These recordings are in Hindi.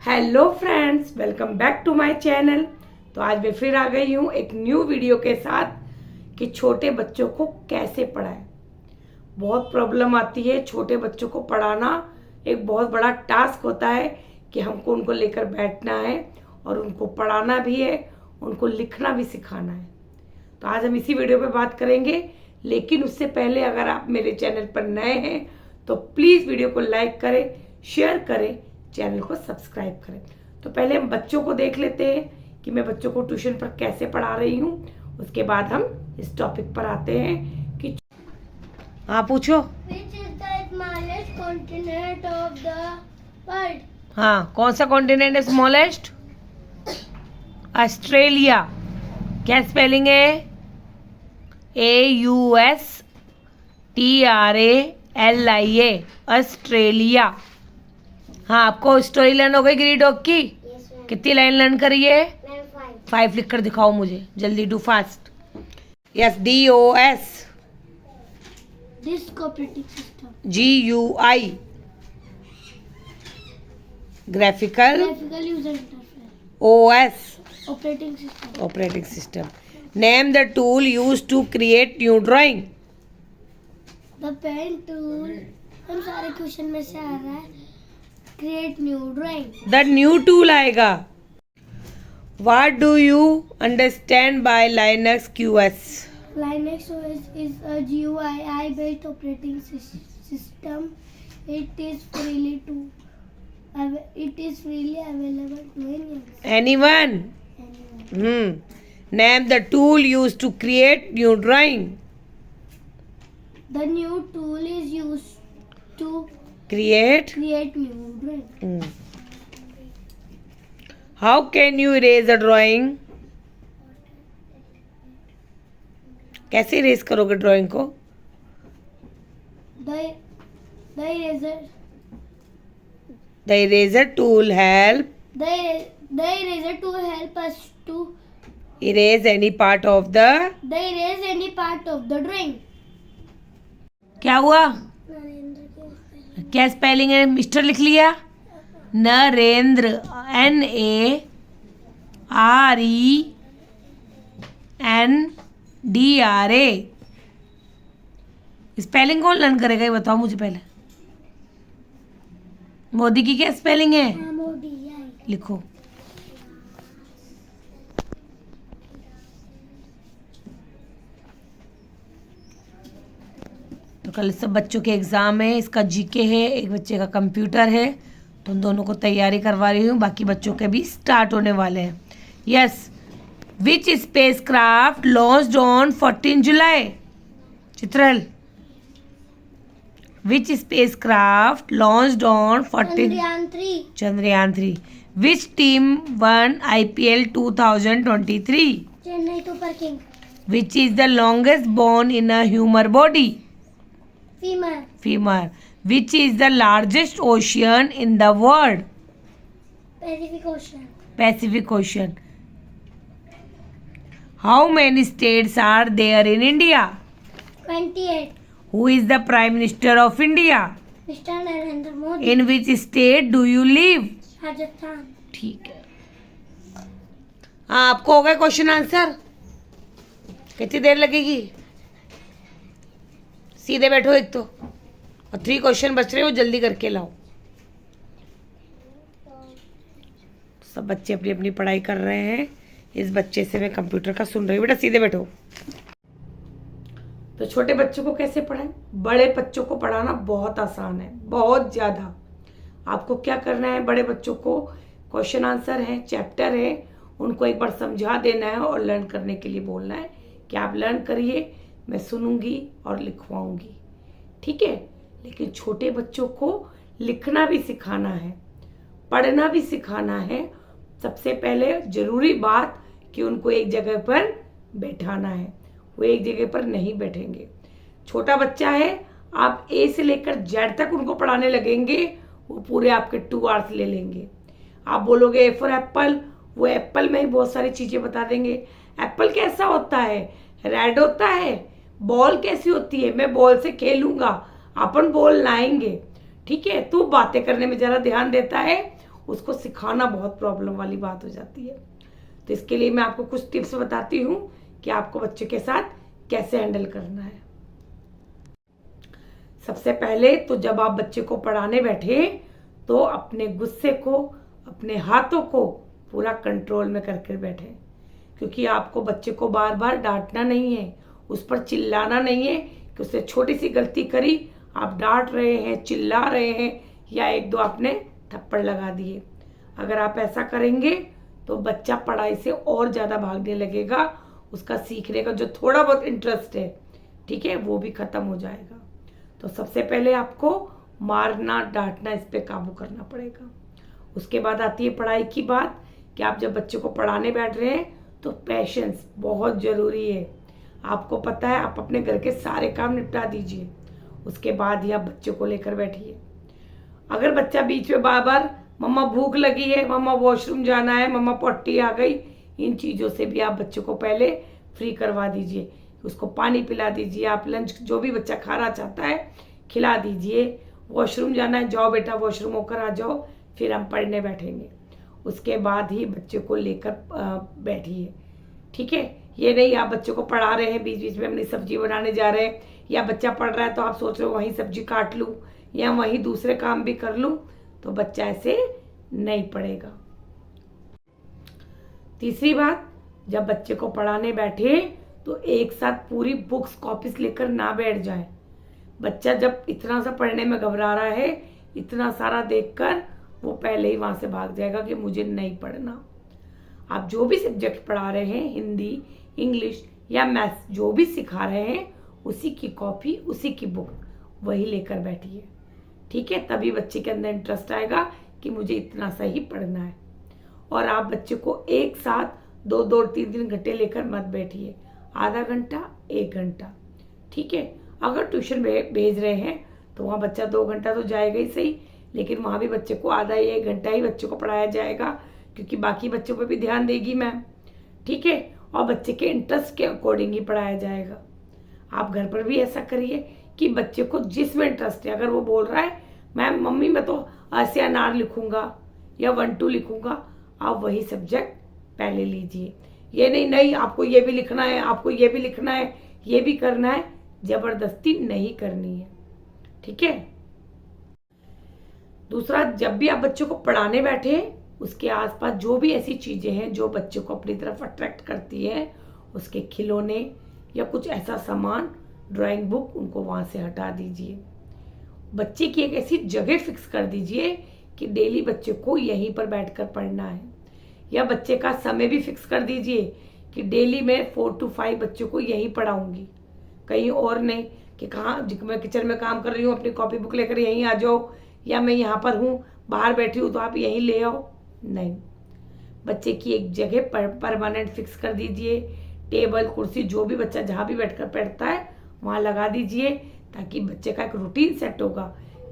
Hello friends, welcome back to my channel. तो आज मैं फिर आ गई हूँ एक न्यू वीडियो के साथ कि छोटे बच्चों को कैसे पढ़ाएं। बहुत प्रॉब्लम आती है छोटे बच्चों को पढ़ाना। एक बहुत बड़ा टास्क होता है कि हमको उनको लेकर बैठना है और उनको पढ़ाना भी है, उनको लिखना भी सिखाना है। तो आज हम इसी वीडियो पे बात करेंगे, लेकिन उससे पहले अगर आप मेरे चैनल पर नए हैं तो प्लीज़ वीडियो को लाइक करें, शेयर करें, चैनल को सब्सक्राइब करें। तो पहले हम बच्चों को देख लेते हैं कि मैं बच्चों को ट्यूशन पर कैसे पढ़ा रही हूँ। उसके बाद हम इस टॉपिक पर आते हैं कि हाँ पूछो। Which is the smallest continent of the world? हाँ, कौन सा कॉन्टिनेंट है स्मॉलेस्ट? ऑस्ट्रेलिया। क्या स्पेलिंग है? AUSTRALIA, Australia. हाँ, आपको स्टोरी लर्न हो गई गिरी डॉग की? Yes, ma'am. कितनी लाइन लर्न करी है? Ma'am, 5. 5 लिख कर दिखाओ मुझे, जल्दी, do fast. Yes, DOS Disk operating system. GUI, graphical Graphical user interface. OS, Operating system. Operating system. Name the tool use to create new drawing. The pen tool. हम सारे क्वेश्चन में से आ रहा है. Create new drawing. The new tool आएगा। What do you understand by Linux QS? Linux OS is a GUI based operating system. It is freely available to anyone. Anyone? Name the tool used to create new drawing. The new tool is used to Create. create new drawing. How can you erase a drawing? कैसे इरेज करोगे ड्राइंग को? The eraser The eraser tool help the eraser to help us to erase any part of the. erase any part of the drawing. क्या हुआ? क्या स्पेलिंग है? मिस्टर लिख लिया? नरेंद्र, NARENDRA। स्पेलिंग कौन लर्न करेगा ये बताओ मुझे पहले। मोदी की क्या स्पेलिंग है? लिखो। तो कल सब बच्चों के एग्ज़ाम है, इसका जीके है, एक बच्चे का कंप्यूटर है, तो उन दोनों को तैयारी करवा रही हूँ। बाकी बच्चों के भी स्टार्ट होने वाले हैं। Yes, which space craft launched on 14 July? चित्रल, which space craft launched on 14? Chandrayaan 3। Which team won IPL 2023? Chennai super king. Which is the longest bone in a human body? Femur. Femur. Which is the largest ocean in the world? Pacific Ocean. Pacific Ocean. How many states are there in India? 28. Who is the Prime Minister of India? Mister Narendra Modi. In which state do you live? Rajasthan. ठीक है। हाँ, आपको हो गया क्वेश्चन आंसर? कितनी देर लगेगी? सीधे बैठो एक तो, और 3 क्वेश्चन बच रहे हो, जल्दी करके लाओ। सब बच्चे अपनी अपनी पढ़ाई कर रहे हैं। इस बच्चे से मैं कंप्यूटर का सुन रही हूँ। बेटा सीधे बैठो। तो छोटे बच्चों को कैसे पढ़ाएं? बड़े बच्चों को पढ़ाना बहुत आसान है, बहुत ज़्यादा। आपको क्या करना है, बड़े बच्चों को क्वेश्चन आंसर है, चैप्टर है, उनको एक बार समझा देना है और लर्न करने के लिए बोलना है कि आप लर्न करिए, मैं सुनूंगी और लिखवाऊंगी। ठीक है? लेकिन छोटे बच्चों को लिखना भी सिखाना है, पढ़ना भी सिखाना है। सबसे पहले ज़रूरी बात कि उनको एक जगह पर बैठाना है। वो एक जगह पर नहीं बैठेंगे। छोटा बच्चा है, आप A से लेकर Z तक उनको पढ़ाने लगेंगे, वो पूरे आपके 2 आवर्स ले लेंगे। आप बोलोगे A फॉर एप्पल, वो एप्पल में ही बहुत सारी चीज़ें बता देंगे। एप्पल कैसा होता है? रेड होता है। बॉल कैसी होती है? मैं बॉल से खेलूंगा, अपन बॉल लाएंगे। ठीक है? तू बातें करने में ज़रा ध्यान देता है, उसको सिखाना बहुत प्रॉब्लम वाली बात हो जाती है। तो इसके लिए मैं आपको कुछ टिप्स बताती हूँ कि आपको बच्चे के साथ कैसे हैंडल करना है। सबसे पहले तो जब आप बच्चे को पढ़ाने बैठे तो अपने गुस्से को, अपने हाथों को पूरा कंट्रोल में करके बैठे, क्योंकि आपको बच्चे को बार बार डांटना नहीं है, उस पर चिल्लाना नहीं है कि उसने छोटी सी गलती करी आप डांट रहे हैं, चिल्ला रहे हैं या एक दो आपने थप्पड़ लगा दिए। अगर आप ऐसा करेंगे तो बच्चा पढ़ाई से और ज़्यादा भागने लगेगा, उसका सीखने का जो थोड़ा बहुत इंटरेस्ट है, ठीक है, वो भी खत्म हो जाएगा। तो सबसे पहले आपको मारना, डांटना, इस पे काबू करना पड़ेगा। उसके बाद आती है पढ़ाई की बात कि आप जब बच्चे को पढ़ाने बैठ रहे हैं तो पेशेंस बहुत ज़रूरी है। आपको पता है, आप अपने घर के सारे काम निपटा दीजिए, उसके बाद ही आप बच्चे को लेकर बैठिए। अगर बच्चा बीच में बार बार मम्मा भूख लगी है, मम्मा वॉशरूम जाना है, मम्मा पॉटी आ गई, इन चीज़ों से भी आप बच्चे को पहले फ्री करवा दीजिए। उसको पानी पिला दीजिए, आप लंच जो भी बच्चा खाना चाहता है खिला दीजिए। वॉशरूम जाना है, जाओ बेटा वॉशरूम होकर आ जाओ, फिर हम पढ़ने बैठेंगे। उसके बाद ही बच्चे को लेकर बैठिए, ठीक है। ये नहीं आप बच्चे को पढ़ा रहे हैं, बीच बीच में अपनी सब्जी बनाने जा रहे हैं, या बच्चा पढ़ रहा है तो आप सोच रहे हो वहीं सब्जी काट लूँ या वहीं दूसरे काम भी कर लूँ, तो बच्चा ऐसे नहीं पढ़ेगा। तीसरी बात, जब बच्चे को पढ़ाने बैठे तो एक साथ पूरी बुक्स कॉपीज लेकर ना बैठ जाए। बच्चा जब इतना सा पढ़ने में घबरा रहा है, इतना सारा देखकर वो पहले ही वहां से भाग जाएगा कि मुझे नहीं पढ़ना। आप जो भी सब्जेक्ट पढ़ा रहे हैं, हिंदी, इंग्लिश या मैथ्स, जो भी सिखा रहे हैं, उसी की कॉपी, उसी की बुक वही लेकर बैठिए, ठीक है। तभी बच्चे के अंदर इंटरेस्ट आएगा कि मुझे इतना सा ही पढ़ना है। और आप बच्चे को एक साथ 2-2, 3-3 घंटे लेकर मत बैठिए, आधा घंटा, 1 घंटा, ठीक है। अगर ट्यूशन भेज रहे हैं तो वहाँ बच्चा 2 घंटा तो जाएगा ही सही, लेकिन वहाँ भी बच्चे को आधा या 1 घंटा ही बच्चे को पढ़ाया जाएगा, क्योंकि बाकी बच्चों पर भी ध्यान देगी मैम, ठीक है। और बच्चे के इंटरेस्ट के अकॉर्डिंग ही पढ़ाया जाएगा। आप घर पर भी ऐसा करिए कि बच्चे को जिसमें इंटरेस्ट है, अगर वो बोल रहा है मैम मम्मी मैं तो ऐसे अनार लिखूंगा या 1-2 लिखूंगा, आप वही सब्जेक्ट पहले लीजिए। ये नहीं आपको ये भी लिखना है, आपको ये भी लिखना है, ये भी करना है, जबरदस्ती नहीं करनी है, ठीक है। दूसरा, जब भी आप बच्चों को पढ़ाने बैठे, उसके आसपास जो भी ऐसी चीजें हैं जो बच्चे को अपनी तरफ अट्रैक्ट करती है, उसके खिलौने या कुछ ऐसा सामान, ड्राइंग बुक, उनको वहां से हटा दीजिए। बच्चे की एक ऐसी जगह फिक्स कर दीजिए कि डेली बच्चे को यहीं पर बैठकर पढ़ना है, या बच्चे का समय भी फिक्स कर दीजिए कि डेली मैं 4 to 5 बच्चों को यहीं पढ़ाऊंगी, कहीं और नहीं कि कहाँ मैं किचन में काम कर रही हूँ अपनी कॉपी बुक लेकर यहीं आ जाओ, या मैं यहाँ पर हूँ बाहर बैठी हूँ तो आप यहीं ले आओ, नहीं। बच्चे की एक जगह परमानेंट फिक्स कर दीजिए, टेबल, कुर्सी, जो भी बच्चा जहाँ भी बैठकर पढ़ता है वहाँ लगा दीजिए, ताकि बच्चे का एक रूटीन सेट होगा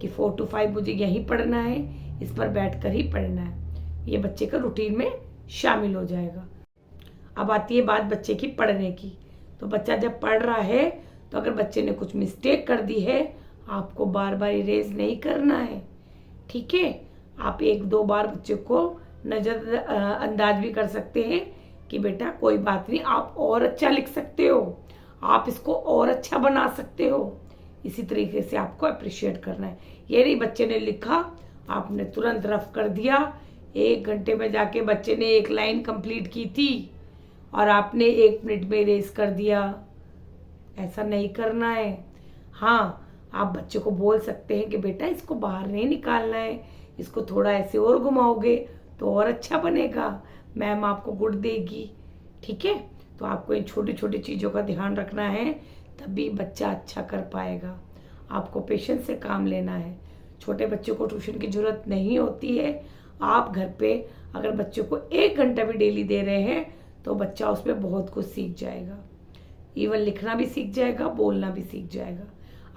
कि 4 to 5 मुझे यहीं पढ़ना है, इस पर बैठकर ही पढ़ना है। ये बच्चे का रूटीन में शामिल हो जाएगा। अब आती है बात बच्चे की पढ़ने की। तो बच्चा जब पढ़ रहा है तो अगर बच्चे ने कुछ मिस्टेक कर दी है, आपको बार बार इरेज नहीं करना है, ठीक है। आप 1-2 बार बच्चे को नजर अंदाज भी कर सकते हैं कि बेटा कोई बात नहीं, आप और अच्छा लिख सकते हो, आप इसको और अच्छा बना सकते हो। इसी तरीके से आपको अप्रिशिएट करना है। ये नहीं बच्चे ने लिखा, आपने तुरंत रफ कर दिया, 1 घंटे में जाके बच्चे ने 1 लाइन कंप्लीट की थी और आपने 1 मिनट में इरेज कर दिया। ऐसा नहीं करना है। हाँ, आप बच्चे को बोल सकते हैं कि बेटा इसको बाहर नहीं निकालना है, इसको थोड़ा ऐसे और घुमाओगे तो और अच्छा बनेगा, मैम आपको गुड देगी, ठीक है। तो आपको इन छोटी छोटी चीज़ों का ध्यान रखना है, तभी बच्चा अच्छा कर पाएगा। आपको पेशेंस से काम लेना है। छोटे बच्चों को ट्यूशन की जरूरत नहीं होती है। आप घर पे अगर बच्चों को 1 घंटा भी डेली दे रहे हैं तो बच्चा उसमें बहुत कुछ सीख जाएगा, इवन लिखना भी सीख जाएगा, बोलना भी सीख जाएगा।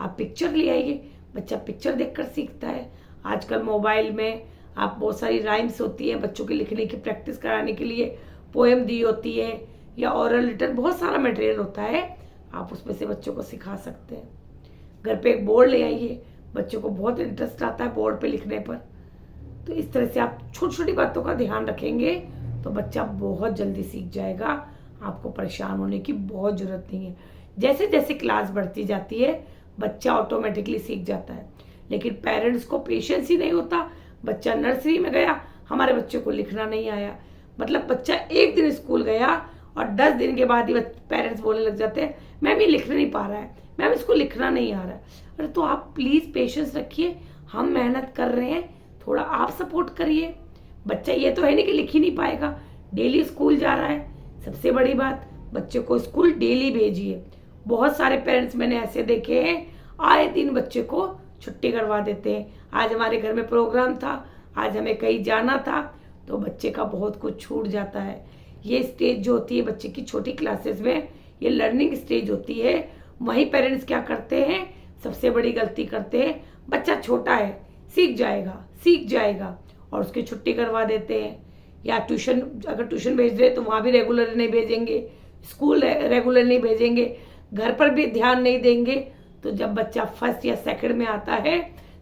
आप पिक्चर ले आइए, बच्चा पिक्चर देखकर सीखता है। आजकल मोबाइल में आप बहुत सारी राइम्स होती है, बच्चों के लिखने की प्रैक्टिस कराने के लिए पोएम दी होती है, या ओरल रिटन, बहुत सारा मटेरियल होता है, आप उसमें से बच्चों को सिखा सकते हैं। घर पे एक बोर्ड ले आइए, बच्चों को बहुत इंटरेस्ट आता है बोर्ड पे लिखने पर, तो इस तरह से आप छोटी छोटी बातों का ध्यान रखेंगे तो बच्चा बहुत जल्दी सीख जाएगा। आपको परेशान होने की बहुत ज़रूरत नहीं है। जैसे जैसे क्लास बढ़ती जाती है बच्चा ऑटोमेटिकली सीख जाता है, लेकिन पेरेंट्स को पेशेंस ही नहीं होता। बच्चा नर्सरी में गया, हमारे बच्चे को लिखना नहीं आया, मतलब बच्चा एक दिन स्कूल गया और 10 दिन के बाद ही पेरेंट्स बोलने लग जाते हैं मैम ये लिख नहीं पा रहा है, मैम इसको लिखना नहीं आ रहा है। अरे तो आप प्लीज़ पेशेंस रखिए, हम मेहनत कर रहे हैं, थोड़ा आप सपोर्ट करिए। बच्चा ये तो है नहीं कि लिख ही नहीं पाएगा, डेली स्कूल जा रहा है। सबसे बड़ी बात, बच्चे को स्कूल डेली भेजिए। बहुत सारे पेरेंट्स मैंने ऐसे देखे हैं, आए दिन बच्चे को छुट्टी करवा देते हैं। आज हमारे घर में प्रोग्राम था, आज हमें कहीं जाना था, तो बच्चे का बहुत कुछ छूट जाता है। ये स्टेज जो होती है बच्चे की छोटी क्लासेस में, ये लर्निंग स्टेज होती है। वहीं पेरेंट्स क्या करते हैं, सबसे बड़ी गलती करते हैं, बच्चा छोटा है सीख जाएगा और उसकी छुट्टी करवा देते हैं। या ट्यूशन, अगर ट्यूशन भेज रहे तो वहाँ भी रेगुलर नहीं भेजेंगे, स्कूल रेगुलर नहीं भेजेंगे, घर पर भी ध्यान नहीं देंगे। तो जब बच्चा फर्स्ट या सेकंड में आता है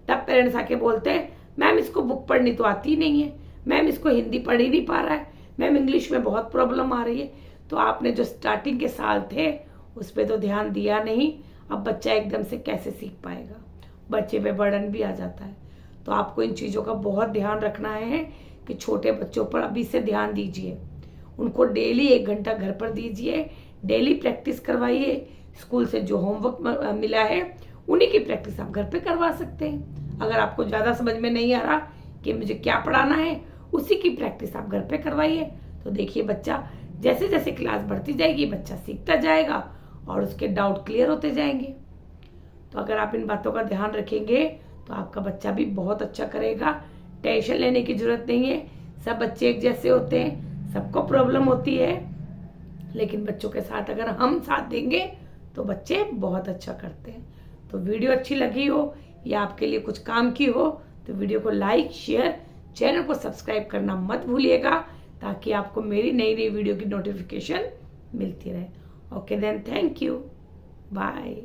तब पेरेंट्स आके बोलते हैं मैम इसको बुक पढ़नी तो आती नहीं है, मैम इसको हिंदी पढ़ ही नहीं पा रहा है, मैम इंग्लिश में बहुत प्रॉब्लम आ रही है। तो आपने जो स्टार्टिंग के साल थे उस पर तो ध्यान दिया नहीं, अब बच्चा एकदम से कैसे सीख पाएगा, बच्चे पे बर्डन भी आ जाता है। तो आपको इन चीज़ों का बहुत ध्यान रखना है कि छोटे बच्चों पर अभी से ध्यान दीजिए। उनको डेली 1 घंटा घर पर दीजिए, डेली प्रैक्टिस करवाइए। स्कूल से जो होमवर्क मिला है उन्हीं की प्रैक्टिस आप घर पे करवा सकते हैं। अगर आपको ज़्यादा समझ में नहीं आ रहा कि मुझे क्या पढ़ाना है, उसी की प्रैक्टिस आप घर पे करवाइए। तो देखिए बच्चा जैसे जैसे क्लास बढ़ती जाएगी बच्चा सीखता जाएगा और उसके डाउट क्लियर होते जाएंगे। तो अगर आप इन बातों का ध्यान रखेंगे तो आपका बच्चा भी बहुत अच्छा करेगा। टेंशन लेने की जरूरत नहीं है, सब बच्चे एक जैसे होते हैं, सबको प्रॉब्लम होती है, लेकिन बच्चों के साथ अगर हम साथ देंगे तो बच्चे बहुत अच्छा करते हैं। तो वीडियो अच्छी लगी हो या आपके लिए कुछ काम की हो तो वीडियो को लाइक, शेयर, चैनल को सब्सक्राइब करना मत भूलिएगा, ताकि आपको मेरी नई नई वीडियो की नोटिफिकेशन मिलती रहे। Okay then, thank you, bye.